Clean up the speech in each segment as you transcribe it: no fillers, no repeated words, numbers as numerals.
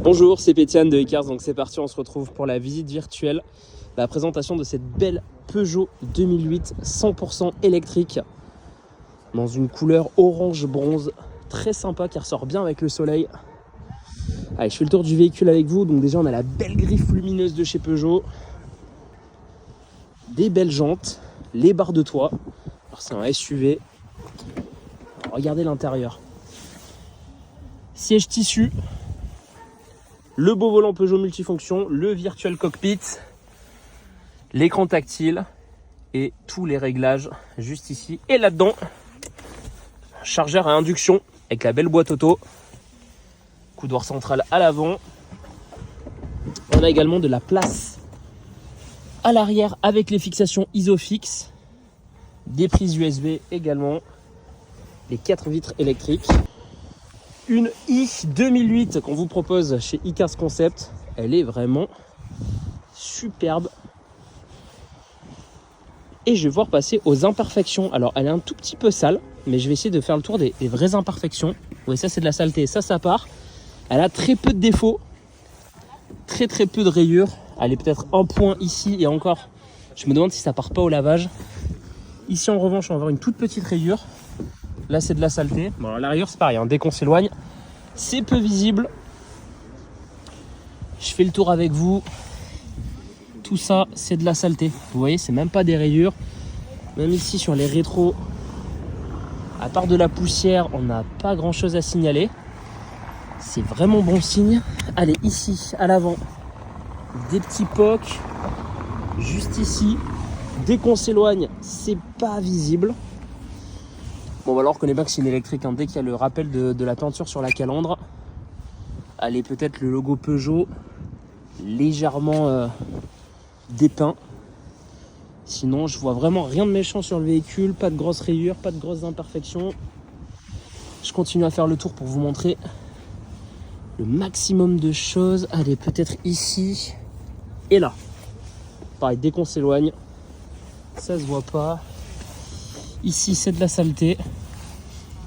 Bonjour, c'est Pétiane de Ecars, donc c'est parti, on se retrouve pour la visite virtuelle, la présentation de cette belle Peugeot 2008 100% électrique dans une couleur orange bronze, très sympa qui ressort bien avec le soleil. Allez, je fais le tour du véhicule avec vous, donc déjà on a la belle griffe lumineuse de chez Peugeot, des belles jantes, les barres de toit, alors c'est un SUV, alors, regardez l'intérieur, siège tissu, le beau volant Peugeot multifonction, le virtual cockpit, l'écran tactile et tous les réglages juste ici. Et là-dedans, chargeur à induction avec la belle boîte auto, coudoir central à l'avant. On a également de la place à l'arrière avec les fixations Isofix, des prises USB également, les 4 vitres électriques. Une i 2008 qu'on vous propose chez Ecars Concept, elle est vraiment superbe. Et je vais pouvoir passer aux imperfections. Alors elle est un tout petit peu sale, mais je vais essayer de faire le tour des vraies imperfections. Oui, ça c'est de la saleté, ça part. Elle a très peu de défauts, très peu de rayures. Elle est peut-être un point ici et encore, je me demande si ça part pas au lavage. Ici en revanche on va avoir une toute petite rayure. Là c'est de la saleté. Bon, la rayure c'est pareil, hein. Dès qu'on s'éloigne, c'est peu visible. Je fais le tour avec vous. Tout ça c'est de la saleté. Vous voyez, c'est même pas des rayures. Même ici sur les rétros, à part de la poussière, on n'a pas grand chose à signaler. C'est vraiment bon signe. Allez, ici à l'avant, des petits pocs. Juste ici, dès qu'on s'éloigne, c'est pas visible. Bon, alors on reconnaît bien que c'est une électrique, hein. Dès qu'il y a le rappel de la peinture sur la calandre, allez, peut-être le logo Peugeot légèrement dépeint. Sinon, je vois vraiment rien de méchant sur le véhicule, pas de grosses rayures, pas de grosses imperfections. Je continue à faire le tour pour vous montrer le maximum de choses. Allez, peut-être ici et là. Pareil, dès qu'on s'éloigne, ça se voit pas. Ici, c'est de la saleté.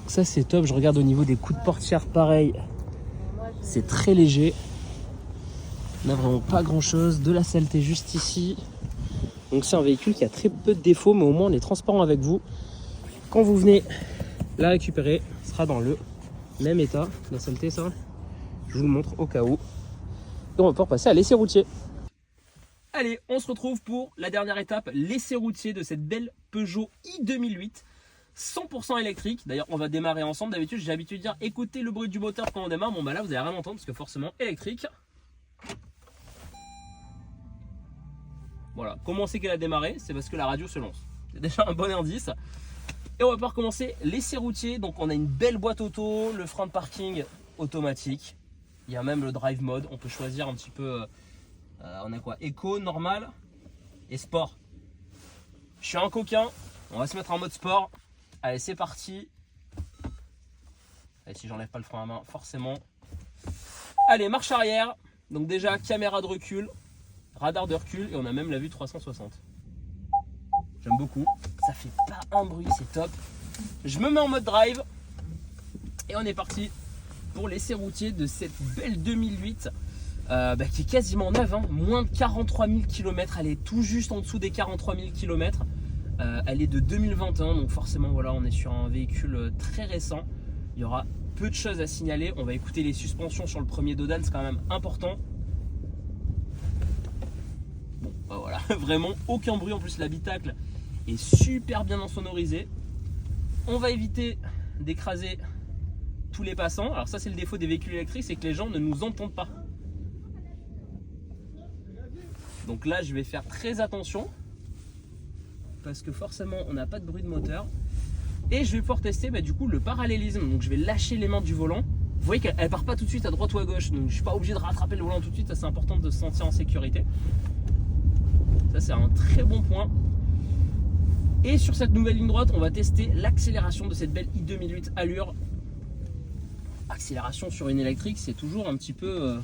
Ça, c'est top. Je regarde au niveau des coups de portière, pareil. C'est très léger. On n'a vraiment pas grand-chose. De la saleté juste ici. Donc, c'est un véhicule qui a très peu de défauts, mais au moins, on est transparent avec vous. Quand vous venez la récupérer, ce sera dans le même état. La saleté, ça, je vous le montre au cas où. Et on va pouvoir passer à l'essai routier. Allez, on se retrouve pour la dernière étape, l'essai routier de cette belle Peugeot i 2008 100% électrique. D'ailleurs, on va démarrer ensemble. D'habitude, j'ai l'habitude de dire écoutez le bruit du moteur quand on démarre. Bon, bah là, vous allez rien entendre parce que forcément électrique. Voilà, comment c'est qu'elle a démarré? C'est parce que la radio se lance. C'est déjà un bon indice. Et on va pouvoir commencer l'essai routier. Donc, on a une belle boîte auto, le frein de parking automatique. Il y a même le drive mode. On peut choisir un petit peu. On a quoi? Éco, normal et sport. Je suis un coquin. On va se mettre en mode sport. Allez, c'est parti. Allez, si j'enlève pas le frein à main, forcément. Allez, marche arrière. Donc déjà, caméra de recul, radar de recul et on a même la vue 360. J'aime beaucoup. Ça fait pas un bruit, c'est top. Je me mets en mode drive. Et on est parti pour l'essai routier de cette belle 2008. Qui est quasiment neuve, hein. Moins de 43 000 km, elle est tout juste en dessous des 43 000 km. Elle est de 2021, donc forcément voilà, on est sur un véhicule très récent. Il y aura peu de choses à signaler. On va écouter les suspensions sur le premier Dodan, c'est quand même important. Bon, bah voilà, vraiment aucun bruit. En plus, l'habitacle est super bien insonorisé. On va éviter d'écraser tous les passants. Alors ça, c'est le défaut des véhicules électriques, c'est que les gens ne nous entendent pas. Donc là, je vais faire très attention parce que forcément, on n'a pas de bruit de moteur. Et je vais pouvoir tester du coup le parallélisme. Donc je vais lâcher les mains du volant. Vous voyez qu'elle ne part pas tout de suite à droite ou à gauche. Donc je ne suis pas obligé de rattraper le volant tout de suite. C'est important de se sentir en sécurité. Ça, c'est un très bon point. Et sur cette nouvelle ligne droite, on va tester l'accélération de cette belle i 2008 Allure. Accélération sur une électrique, c'est toujours un petit peu...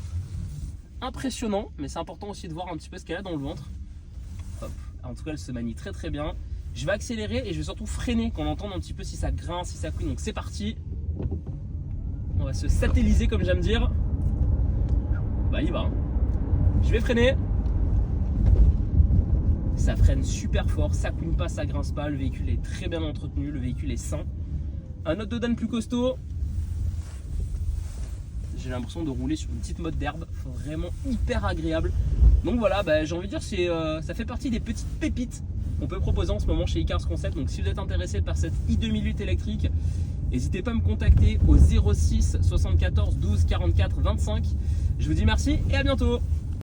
impressionnant, mais c'est important aussi de voir un petit peu ce qu'elle a dans le ventre. Hop. En tout cas, elle se manie très bien. Je vais accélérer et je vais surtout freiner, qu'on entende un petit peu si ça grince, si ça couine. Donc c'est parti. On va se satelliser comme j'aime dire. ça y va. Hein. Je vais freiner. Ça freine super fort, ça couine pas, ça grince pas. Le véhicule est très bien entretenu, le véhicule est sain. Un autre Dodane plus costaud. J'ai l'impression de rouler sur une petite mode d'herbe, vraiment hyper agréable. Donc voilà, j'ai envie de dire, ça fait partie des petites pépites qu'on peut proposer en ce moment chez iCars Concept. Donc si vous êtes intéressé par cette i2008 électrique, n'hésitez pas à me contacter au 06 74 12 44 25. Je vous dis merci et à bientôt.